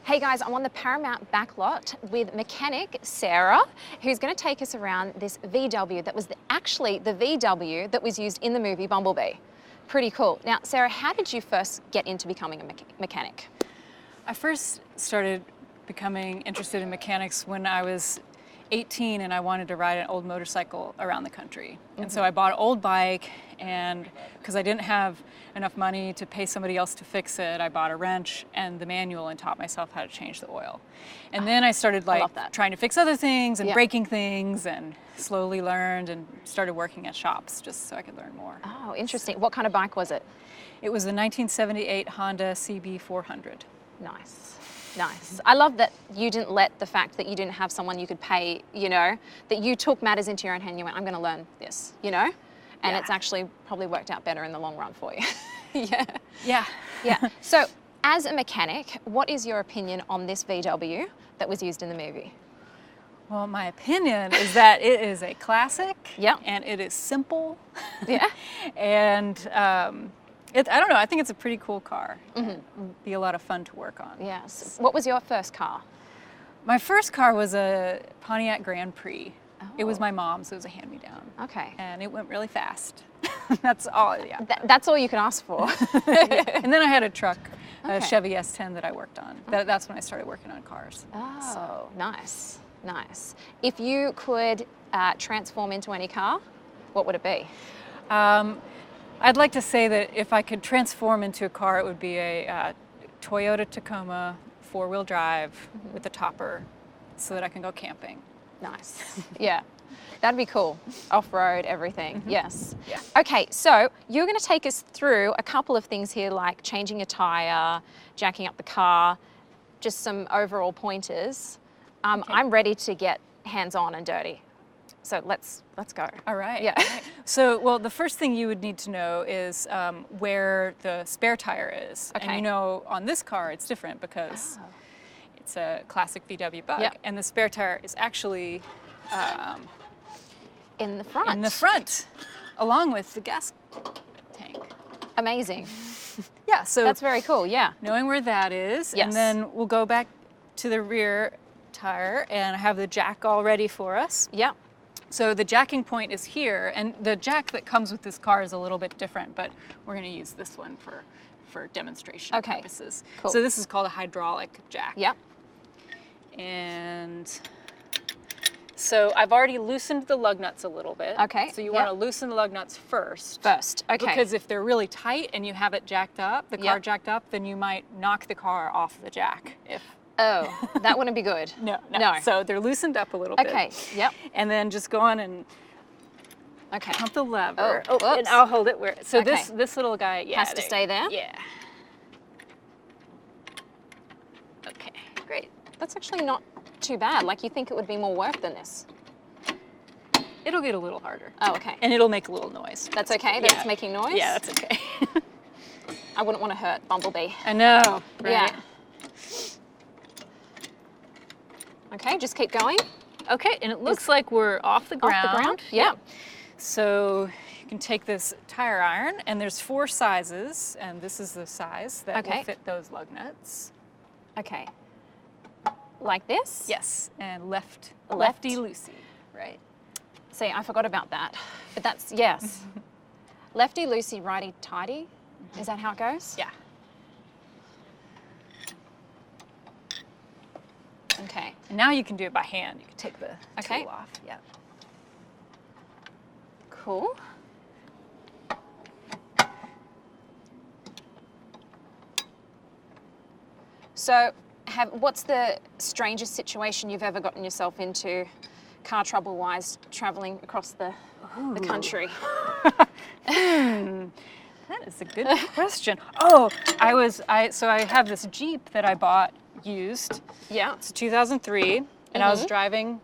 Hey guys, I'm on the Paramount backlot with mechanic Sarah, who's going to take us around this VW that was actually the VW that was used in the movie Bumblebee. Pretty cool. Now, Sarah, how did you first get into becoming a mechanic? I first started becoming interested in mechanics when I was 18 and I wanted to ride an old motorcycle around the country. And so I bought an old bike, and because I didn't have enough money to pay somebody else to fix it, I bought a wrench and the manual and taught myself how to change the oil. And then I started trying to fix other things and breaking things, and slowly learned and started working at shops just so I could learn more. Oh, interesting. What kind of bike was it? It was a 1978 Honda CB400. Nice. Nice. I love that you didn't let the fact that you didn't have someone you could pay, you know, that you took matters into your own hand and you went, I'm going to learn this, you know? And it's actually probably worked out better in the long run for you. Yeah. So as a mechanic, what is your opinion on this VW that was used in the movie? Well, my opinion is that it is a classic. Yeah. And it is simple. Yeah. And I don't know, I think it's a pretty cool car. Mm-hmm. It would be a lot of fun to work on. Yes. What was your first car? My first car was a Pontiac Grand Prix. Oh. It was my mom's, so it was a hand-me-down. Okay. And it went really fast. That's all, yeah. That's all you can ask for. And then I had a truck, a Chevy S10 that I worked on. That's when I started working on cars. Oh, so. Nice, nice. If you could transform into any car, what would it be? I'd like to say that if I could transform into a car, it would be a Toyota Tacoma 4-wheel drive with a topper so that I can go camping. Nice. Yeah, that'd be cool. Off-road, everything. Yes. Yeah. Okay, so you're going to take us through a couple of things here, like changing a tire, jacking up the car, just some overall pointers. I'm ready to get hands-on and dirty. So let's go. All right. Yeah. All right. So, well, the first thing you would need to know is where the spare tire is. Okay. And you know, on this car, it's different because it's a classic VW Bug. Yep. And the spare tire is actually in the front. In the front, along with the gas tank. Amazing. Yeah. So that's very cool. Yeah. Knowing where that is, yes. And then we'll go back to the rear tire, and I have the jack all ready for us. Yeah. So the jacking point is here, and the jack that comes with this car is a little bit different, but we're going to use this one for demonstration purposes. Cool. So this is called a hydraulic jack. Yep. And so I've already loosened the lug nuts a little bit. Okay. So you want to loosen the lug nuts first. Okay. Because if they're really tight and you have it jacked up, the car jacked up, then you might knock the car off the jack. Oh, that wouldn't be good. No. So they're loosened up a little bit. Okay, yep. And then just go on and pump the lever. Oh, and I'll hold it where. So this little guy, has to stay there? Yeah. Okay, great. That's actually not too bad. Like, you think it would be more work than this? It'll get a little harder. Oh, okay. And it'll make a little noise. That's okay that it's making noise? Yeah, that's okay. I wouldn't want to hurt Bumblebee. I know, right? Yeah. Okay, just keep going. Okay, and it looks like we're off the ground. Off the ground, yeah. So you can take this tire iron, and there's 4 sizes, and this is the size that will fit those lug nuts. Okay. Like this? Yes, and lefty loosey, right? See, I forgot about that, but that's, yes. Lefty loosey, righty tighty, is that how it goes? Yeah. Okay. And now you can do it by hand. You can take the tool off. Yeah. Cool. So, what's the strangest situation you've ever gotten yourself into, car trouble-wise, traveling across the country? That is a good question. Oh, so I have this Jeep that I bought used. Yeah. It's 2003, and I was driving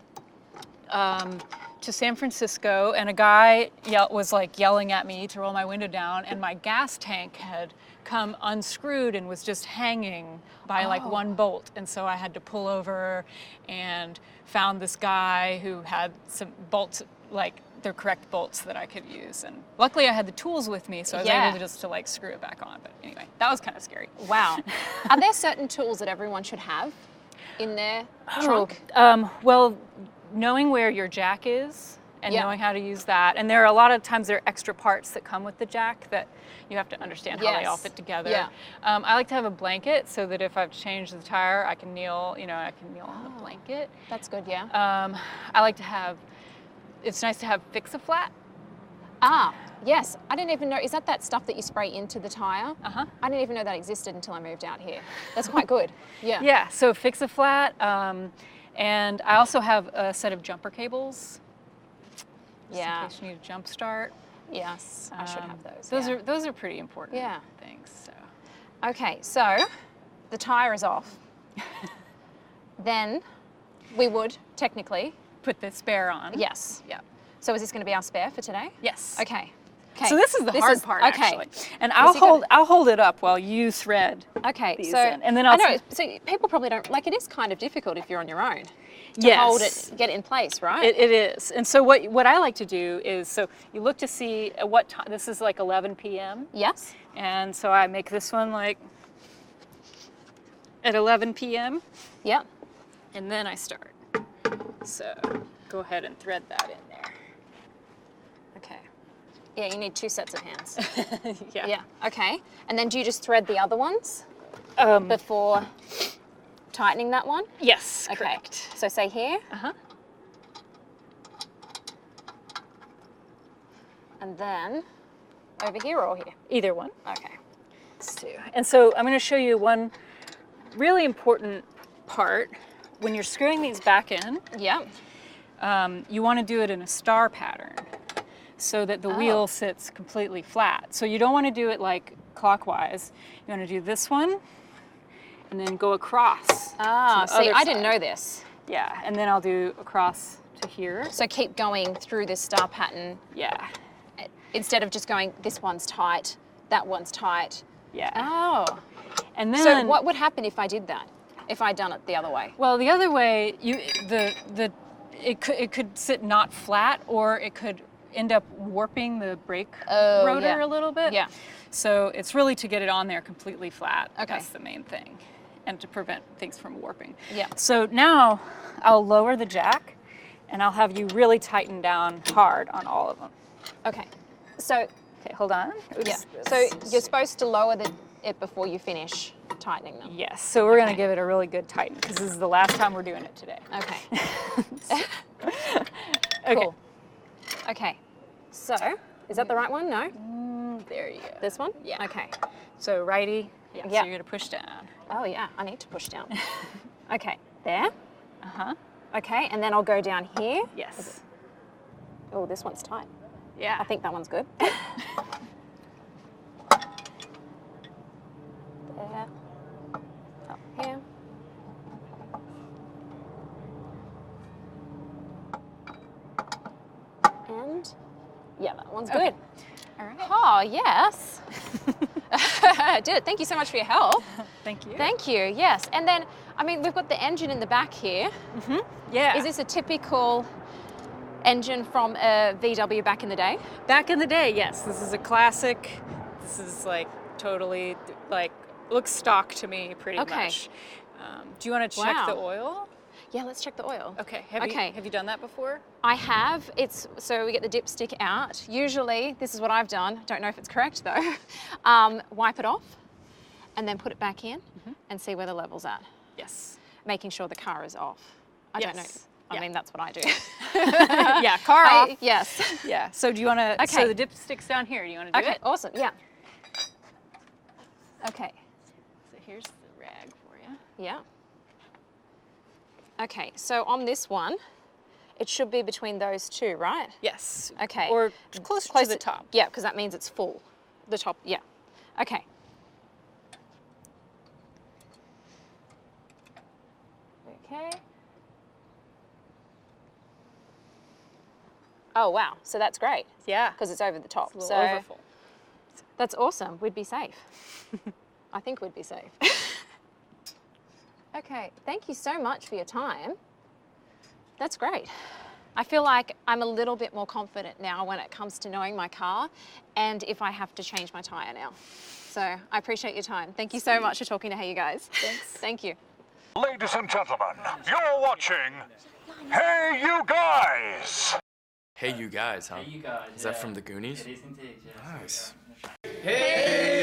to San Francisco, and a guy was like yelling at me to roll my window down, and my gas tank had come unscrewed and was just hanging by like one bolt, and so I had to pull over and found this guy who had some bolts like the correct bolts that I could use. And luckily I had the tools with me, so I was able to just to like screw it back on. But anyway, that was kind of scary. Wow. Are there certain tools that everyone should have in their trunk? Well, knowing where your jack is and knowing how to use that. And there are a lot of times there are extra parts that come with the jack that you have to understand how they all fit together. Yeah. I like to have a blanket so that if I've changed the tire, I can kneel, I can kneel on the blanket. That's good, yeah. I like to have, it's nice to have Fix-A-Flat. Ah, yes. I didn't even know, is that stuff that you spray into the tire? Uh-huh. I didn't even know that existed until I moved out here. That's quite good, yeah. Yeah, so Fix-A-Flat, and I also have a set of jumper cables. Just in case you need a jump start. Yes, I should have those. Those are pretty important things. So. Okay, so the tire is off. Then we would technically put the spare on. Yes. Yeah. So is this going to be our spare for today? Yes. Okay. So this is the hard part, actually. And I'll hold it up while you thread. Okay. These so in. And then I know. So people probably don't like it. Is kind of difficult if you're on your own. To hold it, get it in place, right? It is. And so what I like to do is, so you look to see at what time. This is like 11 p.m. Yes. And so I make this one like at 11 p.m. Yep. And then I start. So go ahead and thread that in there. Okay. Yeah, you need 2 sets of hands. Yeah. Yeah. Okay. And then do you just thread the other ones before tightening that one? Yes. Okay. Correct. So say here. Uh-huh. And then over here or here? Either one. Okay. Let's do. And so I'm going to show you one really important part. When you're screwing these back in, Yeah. You want to do it in a star pattern so that the wheel sits completely flat. So you don't want to do it like clockwise. You want to do this one and then go across. Ah, see, I didn't know this. Yeah, and then I'll do across to here. So keep going through this star pattern. Yeah. Instead of just going, this one's tight, that one's tight. Yeah. Oh. And then. So what would happen if I did that? If I'd done it the other way? Well, the other way, it could sit not flat, or it could end up warping the brake rotor a little bit. Yeah. So it's really to get it on there completely flat. Okay. That's the main thing, and to prevent things from warping. Yeah. So now I'll lower the jack, and I'll have you really tighten down hard on all of them. Okay. So. Okay, hold on. Oops. Yeah. So you're supposed to lower it before you finish tightening them. Yes. So we're going to give it a really good tighten because this is the last time we're doing it today. Okay. Okay. Cool. Okay. So is that the right one? No. There you go. This one? Yeah. Okay. So righty. Yeah. So Yeah. you're going to push down. Oh yeah, I need to push down. Okay. There. Uh-huh. Okay, and then I'll go down here. Yes. Oh, this one's tight. Yeah. I think that one's good. There. Up here. And yeah, that one's good. All right. Oh, yes. I did it. Thank you so much for your help. Thank you. Thank you, yes. And then, I mean, we've got the engine in the back here. Mm-hmm. Yeah. Is this a typical engine from a VW back in the day? Back in the day, yes. This is a classic. This is like totally, like, looks stock to me pretty much. Do you want to check the oil? Yeah, let's check the oil. Okay. Have you done that before? I have. So we get the dipstick out. Usually, this is what I've done. Don't know if it's correct though. Wipe it off and then put it back in and see where the level's at. Yes. Making sure the car is off. I don't know. I mean, that's what I do. Yeah, car off. Yes. Yeah. So do you want to? Okay. So the dipstick's down here. Do you want to do it? Okay. Awesome. Yeah. Okay. So here's the rag for you. Yeah. Okay. So on this one, it should be between those two, right? Yes. Okay. Or closer to the top. Yeah, because that means it's full. The top. Yeah. Okay. Okay. Oh wow, so that's great. Yeah. Because it's over the top. It's a little overfull. That's awesome. We'd be safe. I think we'd be safe. Okay, thank you so much for your time. That's great. I feel like I'm a little bit more confident now when it comes to knowing my car and if I have to change my tyre now. So I appreciate your time. Thank you so much for talking to Hey You Guys. Thanks. Thank you. Ladies and gentlemen, you're watching Hey You Guys! Hey You Guys, huh? Hey You Guys. Is that from the Goonies? It is indeed, yes. Nice. Hey